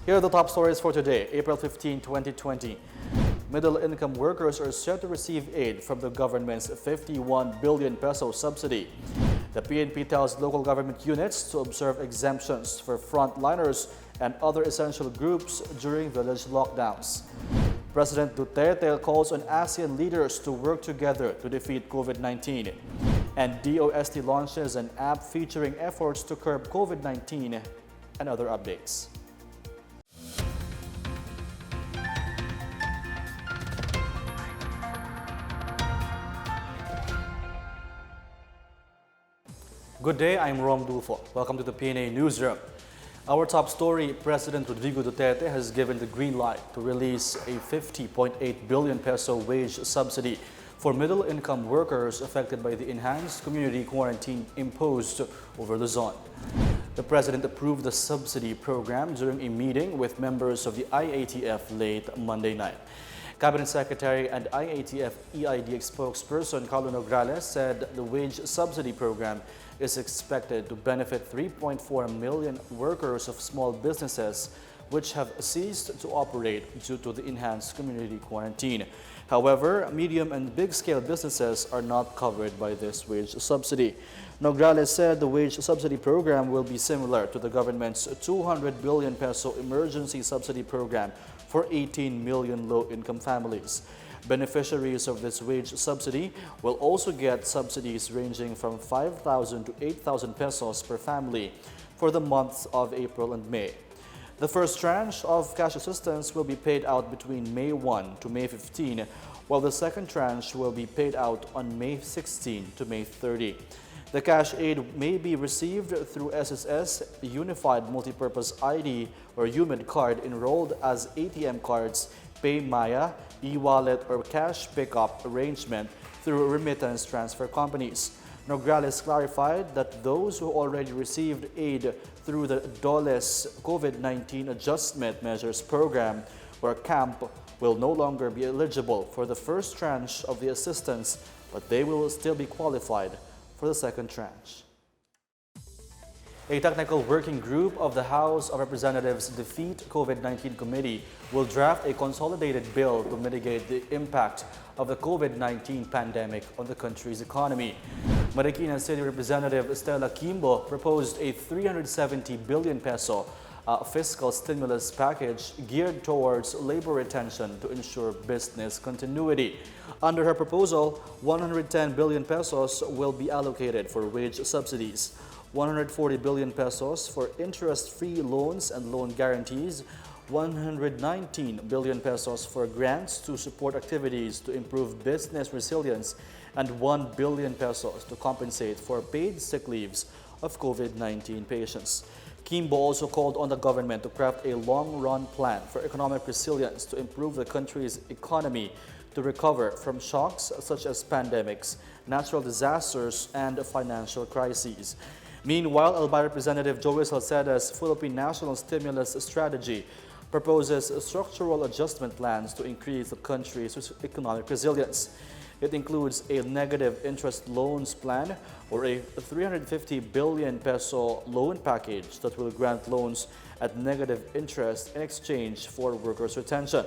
Here are the top stories for today, April 15, 2020. Middle-income workers are set to receive aid from the government's 51 billion peso subsidy. The PNP tells local government units to observe exemptions for frontliners and other essential groups during village lockdowns. President Duterte calls on ASEAN leaders to work together to defeat COVID-19. And DOST launches an app featuring efforts to curb COVID-19 and other updates. Good day, I'm Rom Dulfo. Welcome to the PNA Newsroom. Our top story, President Rodrigo Duterte has given the green light to release a 50.8 billion peso wage subsidy for middle-income workers affected by the enhanced community quarantine imposed over LUZON. The President approved the subsidy program during a meeting with members of the IATF late Monday night. Cabinet Secretary and IATF EID spokesperson Carlo Nograles said the wage subsidy program is expected to benefit 3.4 million workers of small businesses which have ceased to operate due to the enhanced community quarantine. However, medium and big-scale businesses are not covered by this wage subsidy. Nograles said the wage subsidy program will be similar to the government's 200 billion peso emergency subsidy program for 18 million low-income families. Beneficiaries of this wage subsidy will also get subsidies ranging from 5,000 to 8,000 pesos per family for the months of April and May. The first tranche of cash assistance will be paid out between May 1 to May 15, while the second tranche will be paid out on May 16 to May 30. The cash aid may be received through SSS Unified Multipurpose ID or UMID card enrolled as ATM cards, PayMaya, e-wallet or cash pickup arrangement through remittance transfer companies. Nograles clarified that those who already received aid through the DOLE's COVID-19 Adjustment Measures Program or CAMP will no longer be eligible for the first tranche of the assistance, but they will still be qualified for the second tranche. A technical working group of the House of Representatives Defeat COVID-19 Committee will draft a consolidated bill to mitigate the impact of the COVID-19 pandemic on the country's economy. Marikina City Representative Stella Kimbo proposed a 370 billion peso fiscal stimulus package geared towards labor retention to ensure business continuity. Under her proposal, 110 billion pesos will be allocated for wage subsidies, 140 billion pesos for interest-free loans and loan guarantees, 119 billion pesos for grants to support activities to improve business resilience, and 1 billion pesos to compensate for paid sick leaves of COVID-19 patients. Kimbo also called on the government to craft a long-run plan for economic resilience to improve the country's economy to recover from shocks such as pandemics, natural disasters, and financial crises. Meanwhile, Albay Representative Joey Salceda's Philippine National Stimulus Strategy proposes structural adjustment plans to increase the country's economic resilience. It includes a negative interest loans plan or a 350 billion peso loan package that will grant loans at negative interest in exchange for workers' retention.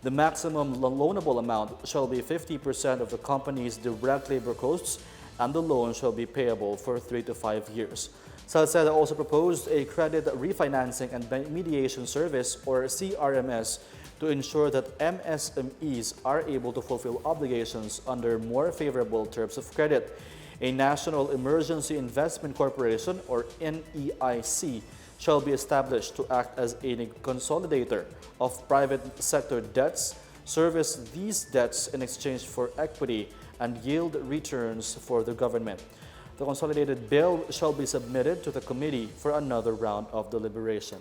The maximum loanable amount shall be 50% of the company's direct labor costs, and the loan shall be payable for 3 to 5 years. Salceda also proposed a credit refinancing and mediation service or CRMS to ensure that MSMEs are able to fulfill obligations under more favorable terms of credit. A National Emergency Investment Corporation or NEIC shall be established to act as a consolidator of private sector debts, service these debts in exchange for equity and yield returns for the government. The consolidated bill shall be submitted to the committee for another round of deliberation.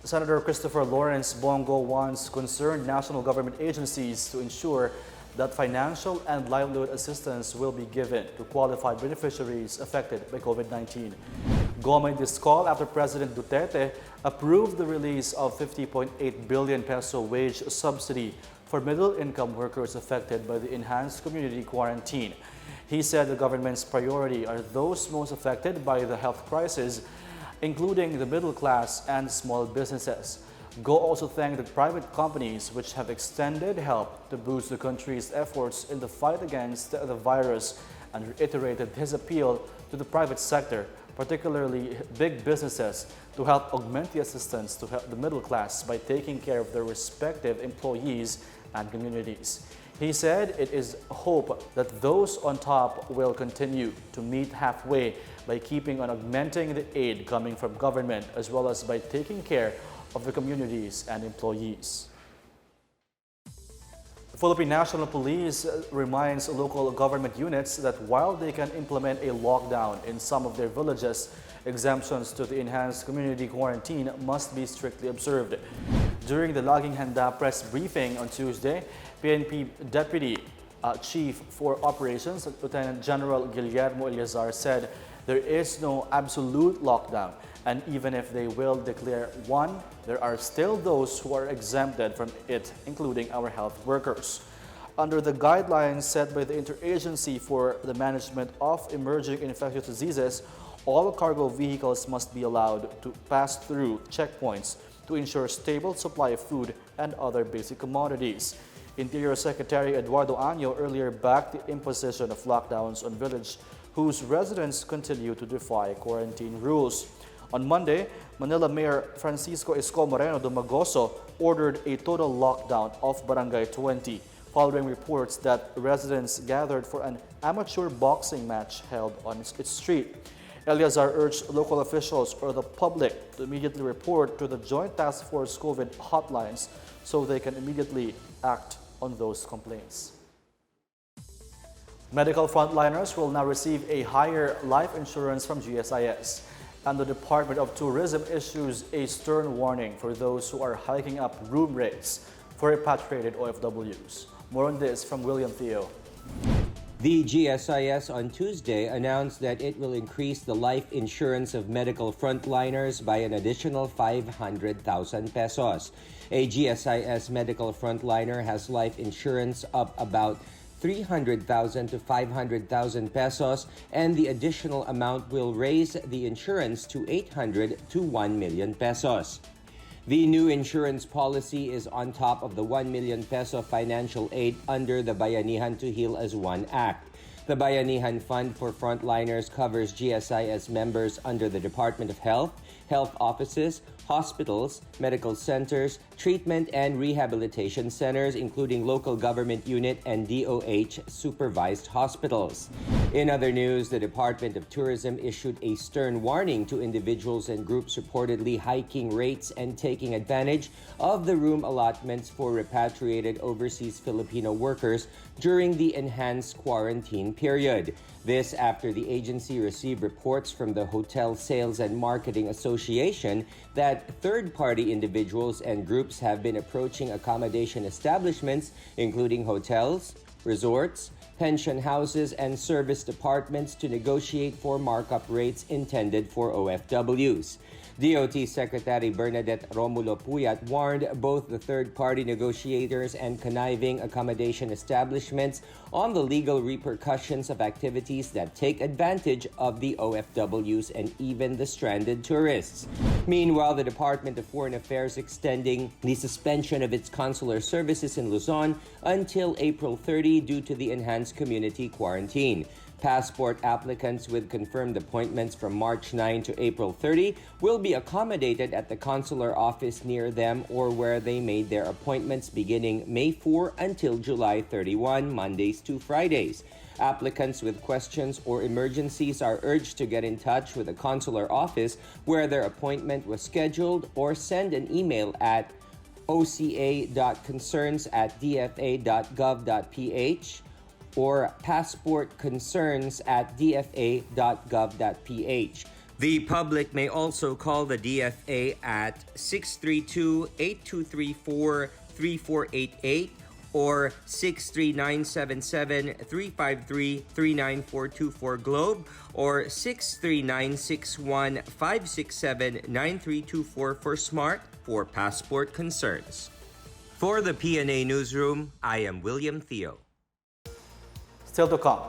Senator Christopher Lawrence Bongo wants concerned national government agencies to ensure that financial and livelihood assistance will be given to qualified beneficiaries affected by COVID-19. Go made this call after President Duterte approved the release of 50.8 billion peso wage subsidy for middle-income workers affected by the enhanced community quarantine. He said the government's priority are those most affected by the health crisis including the middle class and small businesses. Go also thanked the private companies which have extended help to boost the country's efforts in the fight against the virus and reiterated his appeal to the private sector, particularly big businesses, to help augment the assistance to help the middle class by taking care of their respective employees and communities. He said it is hope that those on top will continue to meet halfway by keeping on augmenting the aid coming from government as well as by taking care of the communities and employees. The Philippine National Police reminds local government units that while they can implement a lockdown in some of their villages, exemptions to the enhanced community quarantine must be strictly observed. During the Laging Handa press briefing on Tuesday, PNP Deputy Chief for Operations, Lieutenant General Guillermo Eleazar, said there is no absolute lockdown, and even if they will declare one, there are still those who are exempted from it, including our health workers. Under the guidelines set by the Interagency for the Management of Emerging Infectious Diseases, all cargo vehicles must be allowed to pass through checkpoints to ensure stable supply of food and other basic commodities. Interior Secretary Eduardo Año earlier backed the imposition of lockdowns on villages whose residents continue to defy quarantine rules. On Monday, Manila Mayor Francisco Isko Moreno Dumagoso ordered a total lockdown of Barangay 20, following reports that residents gathered for an amateur boxing match held on its street. Eleazar urged local officials or the public to immediately report to the Joint Task Force COVID hotlines so they can immediately act on those complaints. Medical frontliners will now receive a higher life insurance from GSIS, and the Department of Tourism issues a stern warning for those who are hiking up room rates for repatriated OFWs. More on this from William Theo. The GSIS on Tuesday announced that it will increase the life insurance of medical frontliners by an additional 500,000 pesos. A GSIS medical frontliner has life insurance of about 300,000 to 500,000 pesos, and the additional amount will raise the insurance to 800 to 1 million pesos. The new insurance policy is on top of the 1 million peso financial aid under the Bayanihan to Heal as One Act. The Bayanihan Fund for Frontliners covers GSIS members under the Department of Health, health offices, hospitals, medical centers, treatment and rehabilitation centers, including local government unit and DOH-supervised hospitals. In other news, the Department of Tourism issued a stern warning to individuals and groups reportedly hiking rates and taking advantage of the room allotments for repatriated overseas Filipino workers during the enhanced quarantine period. This after the agency received reports from the Hotel Sales and Marketing Association that third-party individuals and groups have been approaching accommodation establishments, including hotels, resorts, pension houses, and service departments to negotiate for markup rates intended for OFWs. DOT Secretary Bernadette Romulo Puyat warned both the third-party negotiators and conniving accommodation establishments on the legal repercussions of activities that take advantage of the OFWs and even the stranded tourists. Meanwhile, the Department of Foreign Affairs extending the suspension of its consular services in Luzon until April 30 due to the enhanced community quarantine. Passport applicants with confirmed appointments from March 9 to April 30 will be accommodated at the consular office near them or where they made their appointments beginning May 4 until July 31, Mondays to Fridays. Applicants with questions or emergencies are urged to get in touch with the consular office where their appointment was scheduled or send an email at oca.concerns@dfa.gov.ph or passportconcerns@dfa.gov.ph. The public may also call the DFA at 632-8234-3488 or 63977-353-39424 Globe or 63961-567-9324 for Smart for passport concerns. For the PNA Newsroom, I am William Theo. Still to come,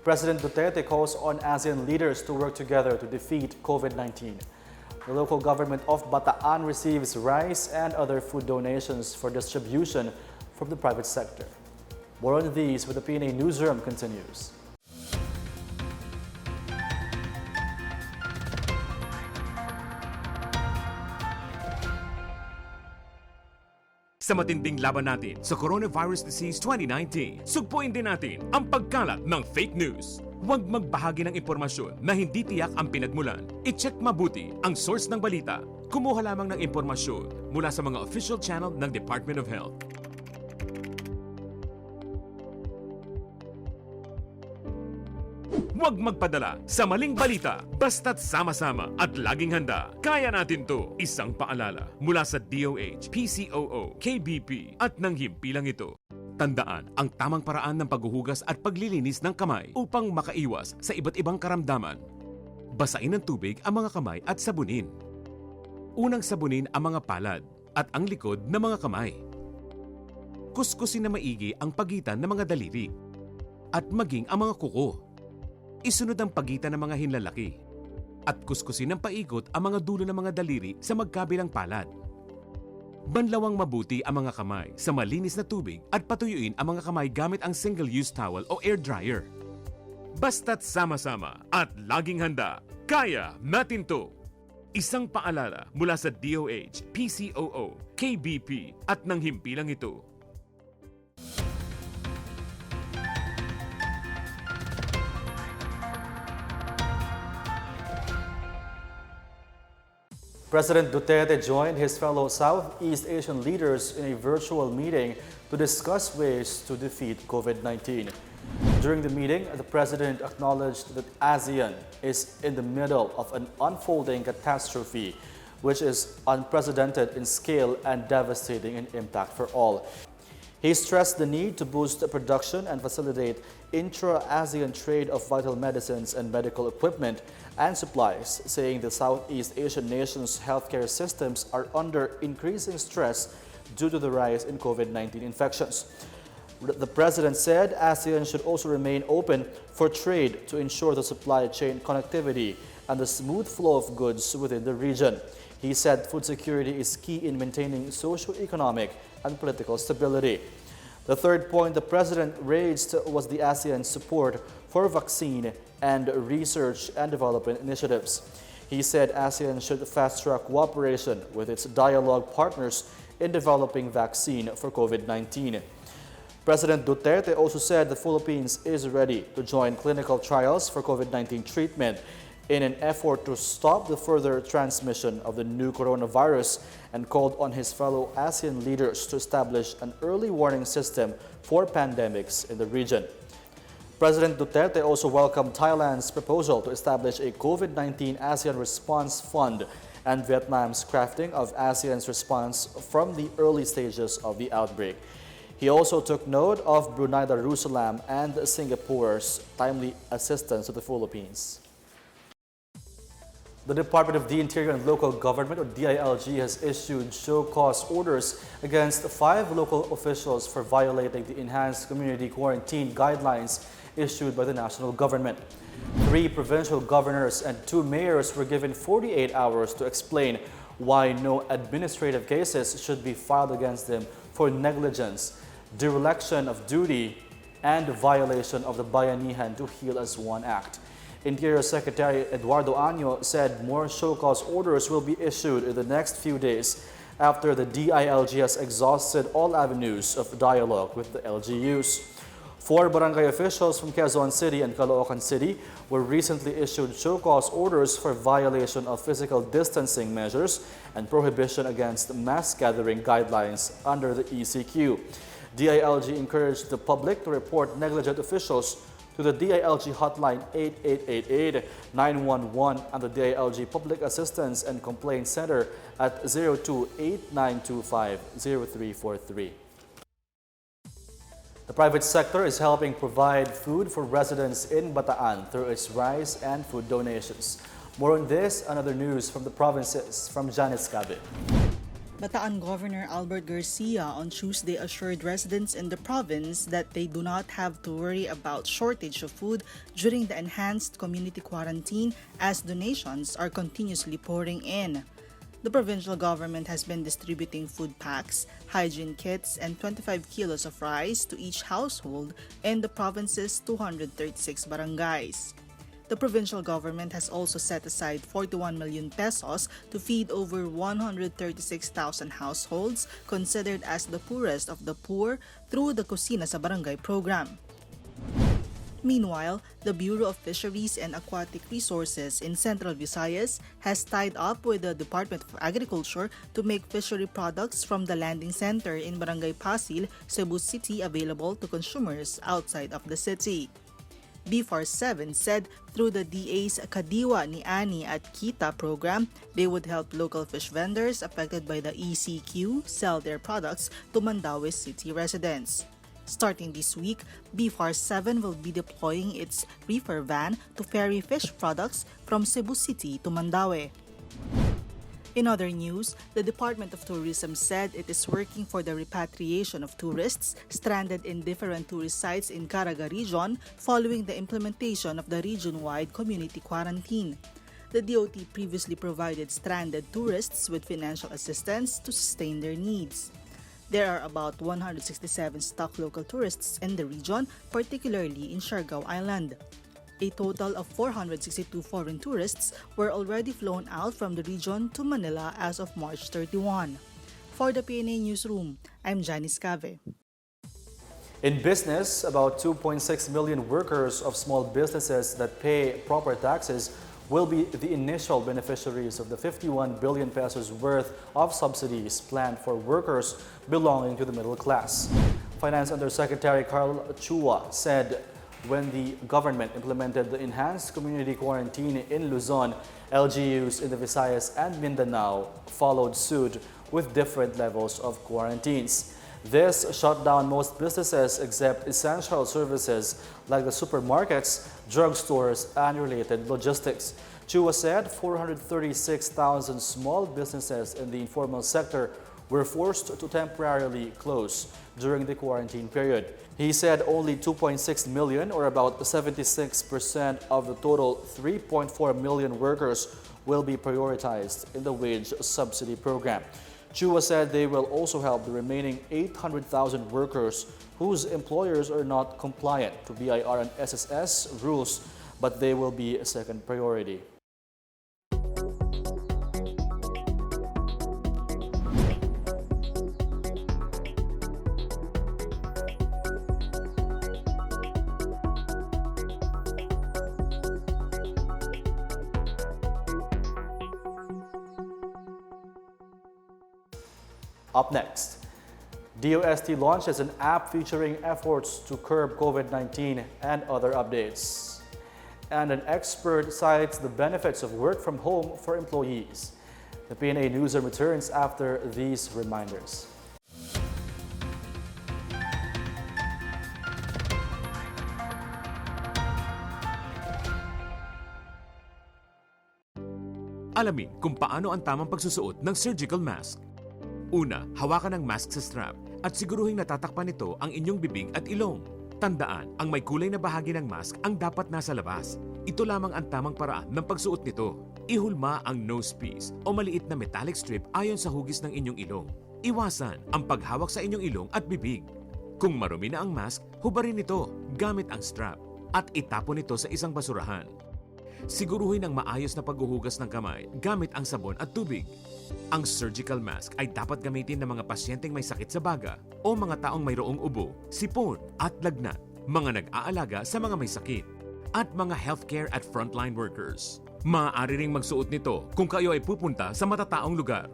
President Duterte calls on ASEAN leaders to work together to defeat COVID-19. the local government of Bataan receives rice and other food donations for distribution from the private sector. More on these with the PNA Newsroom continues. Sa matinding laban natin sa Coronavirus Disease 2019, sugpuin din natin ang pagkalat ng fake news. Huwag magbahagi ng impormasyon na hindi tiyak ang pinagmulan. I-check mabuti ang source ng balita. Kumuha lamang ng impormasyon mula sa mga official channel ng Department of Health. Huwag magpadala sa maling balita, basta't sama-sama at laging handa. Kaya natin to. Isang paalala mula sa DOH, PCOO, KBP at ng himpilang ito. Tandaan ang tamang paraan ng paghuhugas at paglilinis ng kamay upang makaiwas sa iba't ibang karamdaman. Basain ng tubig ang mga kamay at sabunin. Unang sabunin ang mga palad at ang likod ng mga kamay. Kuskusin na maigi ang pagitan ng mga daliri at maging ang mga kuko. Isunod ang pagitan ng mga hinlalaki at kuskusin ng paikot ang mga dulo ng mga daliri sa magkabilang palad. Banlawang mabuti ang mga kamay sa malinis na tubig at patuyuin ang mga kamay gamit ang single-use towel o air dryer. Basta't sama-sama at laging handa, kaya natin to! Isang paalala mula sa DOH, PCOO, KBP at ng himpilang ito. President Duterte joined his fellow Southeast Asian leaders in a virtual meeting to discuss ways to defeat COVID-19. During the meeting, the president acknowledged that ASEAN is in the middle of an unfolding catastrophe, which is unprecedented in scale and devastating in impact for all. He stressed the need to boost production and facilitate intra-ASEAN trade of vital medicines and medical equipment and supplies, saying the Southeast Asian nations' healthcare systems are under increasing stress due to the rise in COVID-19 infections. The president said ASEAN should also remain open for trade to ensure the supply chain connectivity and the smooth flow of goods within the region. He said food security is key in maintaining socio-economic and political stability. The third point the president raised was the ASEAN support for vaccine and research and development initiatives. He said ASEAN should fast-track cooperation with its dialogue partners in developing vaccine for COVID-19. President Duterte also said the Philippines is ready to join clinical trials for COVID-19 treatment in an effort to stop the further transmission of the new coronavirus and called on his fellow ASEAN leaders to establish an early warning system for pandemics in the region. President Duterte also welcomed Thailand's proposal to establish a COVID-19 ASEAN Response Fund and Vietnam's crafting of ASEAN's response from the early stages of the outbreak. He also took note of Brunei Darussalam and Singapore's timely assistance to the Philippines. The Department of the Interior and Local Government, or DILG, has issued show-cause orders against 5 local officials for violating the enhanced community quarantine guidelines issued by the national government. 3 provincial governors and 2 mayors were given 48 hours to explain why no administrative cases should be filed against them for negligence, dereliction of duty, and violation of the Bayanihan to Heal as One Act. Interior Secretary Eduardo Año said more show-cause orders will be issued in the next few days after the DILG has exhausted all avenues of dialogue with the LGUs. 4 barangay officials from Quezon City and Caloocan City were recently issued show-cause orders for violation of physical distancing measures and prohibition against mass gathering guidelines under the ECQ. DILG encouraged the public to report negligent officials to the DILG hotline 8888-911 and the DILG Public Assistance and Complaint Center at 028925-0343. The private sector is helping provide food for residents in Bataan through its rice and food donations. More on this and other news from the provinces from Janice Cabin. Bataan Governor Albert Garcia on Tuesday assured residents in the province that they do not have to worry about shortage of food during the enhanced community quarantine as donations are continuously pouring in. The provincial government has been distributing food packs, hygiene kits, and 25 kilos of rice to each household in the province's 236 barangays. The provincial government has also set aside 41 million pesos to feed over 136,000 households considered as the poorest of the poor through the Kusina sa Barangay program. Meanwhile, the Bureau of Fisheries and Aquatic Resources in Central Visayas has tied up with the Department of Agriculture to make fishery products from the landing center in Barangay Pasil, Cebu City available to consumers outside of the city. BFAR 7 said through the DA's Kadiwa ni Ani at Kita program, they would help local fish vendors affected by the ECQ sell their products to Mandaue City residents. Starting this week, BFAR 7 will be deploying its reefer van to ferry fish products from Cebu City to Mandaue. In other news, the Department of Tourism said it is working for the repatriation of tourists stranded in different tourist sites in Caraga region following the implementation of the region-wide community quarantine. The DOT previously provided stranded tourists with financial assistance to sustain their needs. There are about 167 stuck local tourists in the region, particularly in Siargao Island. A total of 462 foreign tourists were already flown out from the region to Manila as of March 31. For the PNA Newsroom, I'm Janice Cave. In business, about 2.6 million workers of small businesses that pay proper taxes will be the initial beneficiaries of the 51 billion pesos worth of subsidies planned for workers belonging to the middle class. Finance Undersecretary Carl Chua said when the government implemented the enhanced community quarantine in Luzon, LGUs in the Visayas and Mindanao followed suit with different levels of quarantines. This shut down most businesses except essential services like the supermarkets, drugstores, and related logistics. Chua said 436,000 small businesses in the informal sector were forced to temporarily close during the quarantine period. He said only 2.6 million, or about 76% of the total 3.4 million workers, will be prioritized in the wage subsidy program. Chua said they will also help the remaining 800,000 workers whose employers are not compliant to BIR and SSS rules, but they will be a second priority. Up next, DOST launches an app featuring efforts to curb COVID-19 and other updates. And an expert cites the benefits of work from home for employees. The PNA Newsroom returns after these reminders. Alamin kung paano ang tamang pagsusuot ng surgical mask. Una, hawakan ang mask sa strap at siguruhing natatakpan nito ang inyong bibig at ilong. Tandaan, ang may kulay na bahagi ng mask ang dapat nasa labas. Ito lamang ang tamang paraan ng pagsuot nito. Ihulma ang nose piece o maliit na metallic strip ayon sa hugis ng inyong ilong. Iwasan ang paghawak sa inyong ilong at bibig. Kung marumi na ang mask, hubarin ito gamit ang strap at itapon ito sa isang basurahan. Siguruhin ang maayos na paghuhugas ng kamay gamit ang sabon at tubig. Ang surgical mask ay dapat gamitin ng mga pasyenteng may sakit sa baga o mga taong mayroong ubo, sipon at lagnat, mga nag-aalaga sa mga may sakit, at mga healthcare at frontline workers. Maaari ring magsuot nito kung kayo ay pupunta sa matataong lugar.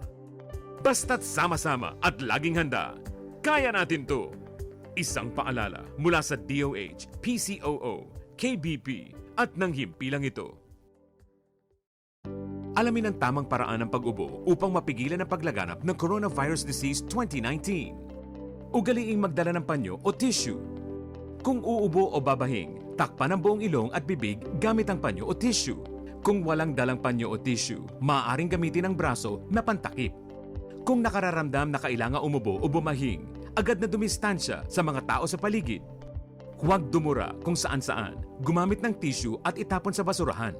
Basta't sama-sama at laging handa, kaya natin to! Isang paalala mula sa DOH, PCOO, KBP at ng himpilang ito. Alamin ang tamang paraan ng pag-ubo upang mapigilan ang paglaganap ng Coronavirus Disease 2019. Ugaliing magdala ng panyo o tissue. Kung uubo o babahing, takpan ang buong ilong at bibig gamit ang panyo o tissue. Kung walang dalang panyo o tissue, maaaring gamitin ang braso na pantakip. Kung nakararamdam na kailangan umubo o bumahing, agad na dumistansya sa mga tao sa paligid. Huwag dumura kung saan-saan, gumamit ng tissue at itapon sa basurahan.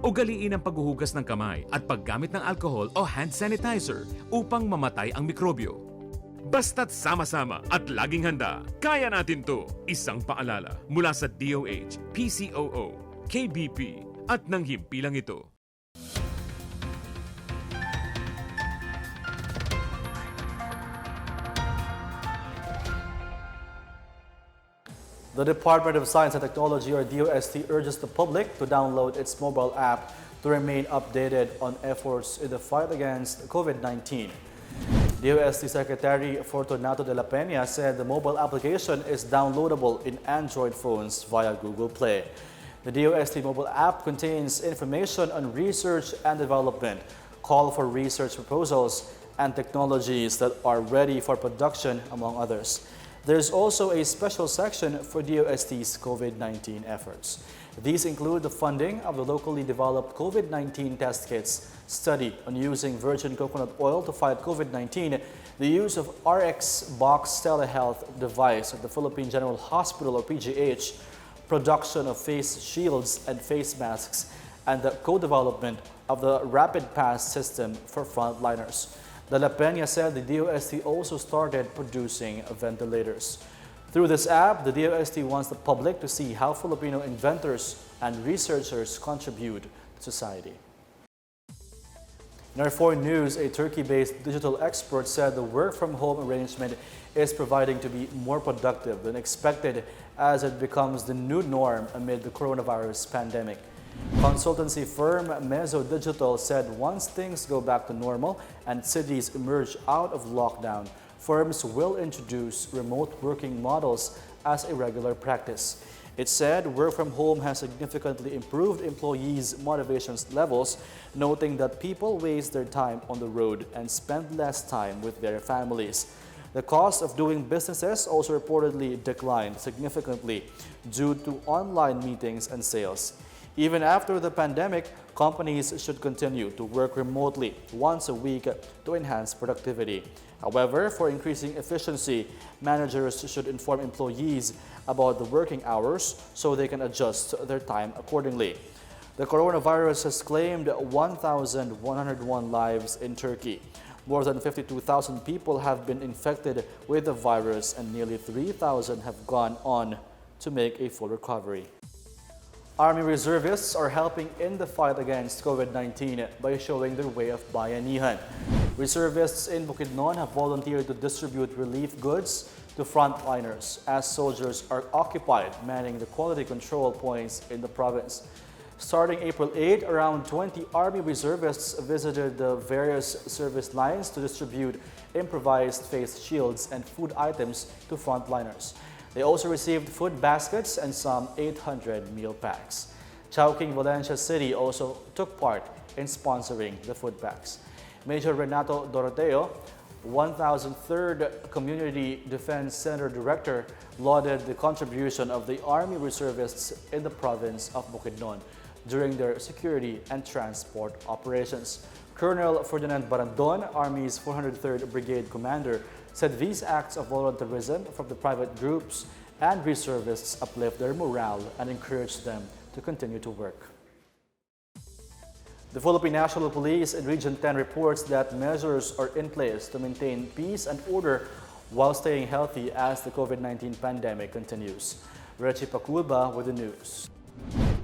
Ugaliin ang paghuhugas ng kamay at paggamit ng alcohol o hand sanitizer upang mamatay ang mikrobyo. Basta't sama-sama at laging handa, kaya natin to! Isang paalala mula sa DOH, PCOO, KBP at ng himpilang ito. The Department of Science and Technology, or DOST, urges the public to download its mobile app to remain updated on efforts in the fight against COVID-19. DOST Secretary Fortunato de la Peña said the mobile application is downloadable in Android phones via Google Play. The DOST mobile app contains information on research and development, call for research proposals, and technologies that are ready for production, among others. There's also a special section for DOST's COVID-19 efforts. These include the funding of the locally developed COVID-19 test kits, study on using virgin coconut oil to fight COVID-19, the use of RX box telehealth device at the Philippine General Hospital, or PGH, production of face shields and face masks, and the co-development of the rapid pass system for frontliners. De la Peña said the DOST also started producing ventilators. Through this app, the DOST wants the public to see how Filipino inventors and researchers contribute to society. In our foreign news, a Turkey-based digital expert said the work-from-home arrangement is proving to be more productive than expected as it becomes the new norm amid the coronavirus pandemic. Consultancy firm Mezzo Digital said once things go back to normal and cities emerge out of lockdown, firms will introduce remote working models as a regular practice. It said work from home has significantly improved employees' motivation levels, noting that people waste their time on the road and spend less time with their families. The cost of doing businesses also reportedly declined significantly due to online meetings and sales. Even after the pandemic, companies should continue to work remotely once a week to enhance productivity. However, for increasing efficiency, managers should inform employees about the working hours so they can adjust their time accordingly. The coronavirus has claimed 1,101 lives in Turkey. More than 52,000 people have been infected with the virus and nearly 3,000 have gone on to make a full recovery. Army reservists are helping in the fight against COVID-19 by showing their way of Bayanihan. Reservists in Bukidnon have volunteered to distribute relief goods to frontliners as soldiers are occupied manning the quality control points in the province. Starting April 8, around 20 Army reservists visited the various service lines to distribute improvised face shields and food items to frontliners. They also received food baskets and some 800 meal packs. Chowking Valencia City also took part in sponsoring the food packs. Major Renato Doroteo, 1003rd Community Defense Center Director, lauded the contribution of the Army reservists in the province of Bukidnon during their security and transport operations. Colonel Ferdinand Barandon, Army's 403rd Brigade Commander, said these acts of volunteerism from the private groups and reservists uplift their morale and encourage them to continue to work. The Philippine National Police in Region 10 reports that measures are in place to maintain peace and order while staying healthy as the COVID-19 pandemic continues. Reggie Paculba with the news.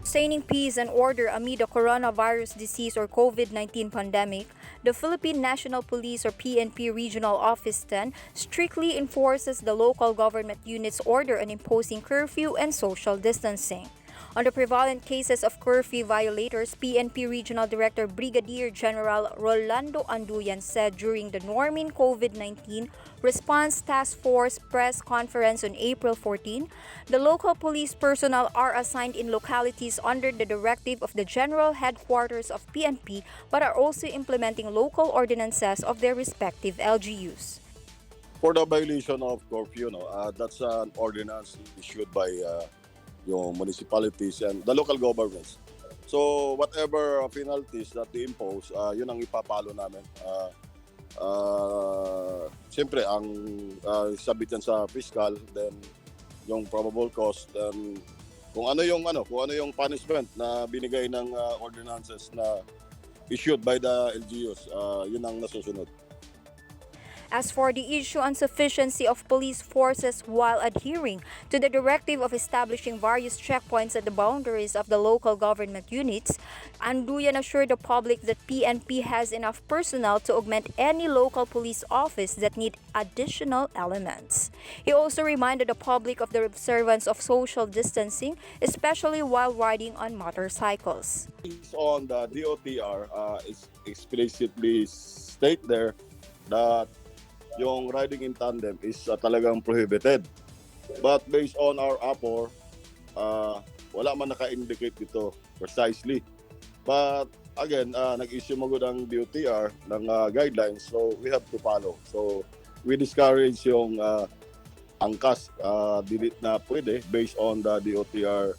Sustaining peace and order amid the coronavirus disease or COVID-19 pandemic, the Philippine National Police or PNP Regional Office 10 strictly enforces the local government unit's order on imposing curfew and social distancing. On the prevalent cases of curfew violators, PNP Regional Director Brigadier General Rolando Anduyan said during the Norming COVID-19 Response Task Force press conference on April 14, the local police personnel are assigned in localities under the directive of the General Headquarters of PNP but are also implementing local ordinances of their respective LGUs. For the violation of curfew, that's an ordinance issued by yung municipalities and the local governments. So whatever penalties that they impose, yun ang ipapalo namin. Siyempre, ang sabit yan sa fiscal, then yung probable cost, then kung ano yung punishment na binigay ng ordinances na issued by the LGUs, yun ang nasusunod. As for the issue on sufficiency of police forces while adhering to the directive of establishing various checkpoints at the boundaries of the local government units, Anduyan assured the public that PNP has enough personnel to augment any local police office that need additional elements. He also reminded the public of the observance of social distancing, especially while riding on motorcycles. Based on the DOTR, it's explicitly state there that yung riding in tandem is talagang prohibited. But based on our APOR, wala man naka-indicate dito precisely. But again, nag-issue magod ang DOTR ng guidelines, so we have to follow. So we discourage yung angkas delete na pwede based on the DOTR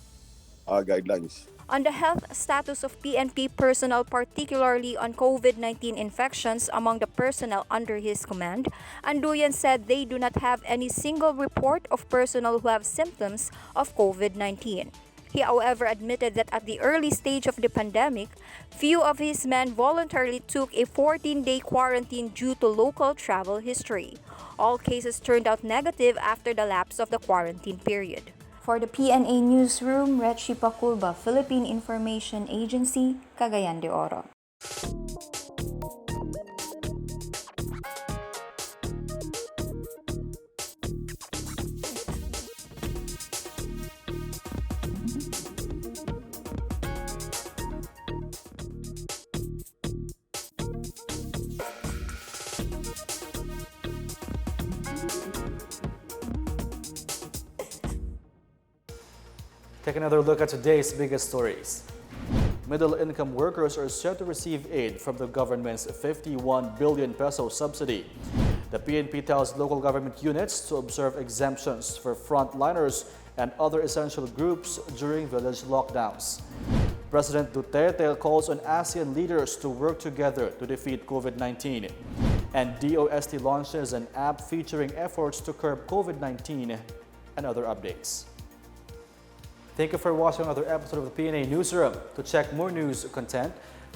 guidelines. On the health status of PNP personnel, particularly on COVID-19 infections among the personnel under his command, Anduyan said they do not have any single report of personnel who have symptoms of COVID-19. He, however, admitted that at the early stage of the pandemic, few of his men voluntarily took a 14-day quarantine due to local travel history. All cases turned out negative after the lapse of the quarantine period. For the PNA Newsroom, Retchi Paculba, Philippine Information Agency, Cagayan de Oro. Take another look at today's biggest stories. Middle-income workers are set to receive aid from the government's 51 billion peso subsidy. The PNP tells local government units to observe exemptions for frontliners and other essential groups during village lockdowns. President Duterte calls on ASEAN leaders to work together to defeat COVID-19. And DOST launches an app featuring efforts to curb COVID-19 and other updates. Thank you for watching another episode of the PNA Newsroom. To check more news content,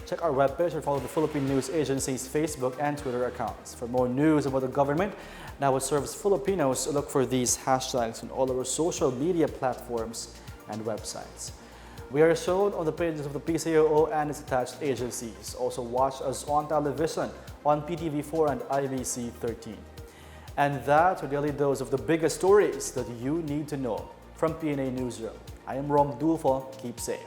check our webpage or follow the Philippine News Agency's Facebook and Twitter accounts. For more news about the government, now it serves Filipinos, look for these hashtags on all our social media platforms and websites. We are shown on the pages of the PCOO and its attached agencies. Also watch us on television on PTV4 and IBC 13. And that's your daily dose of the biggest stories that you need to know from PNA Newsroom. I am Rom Dulfo. Keep safe.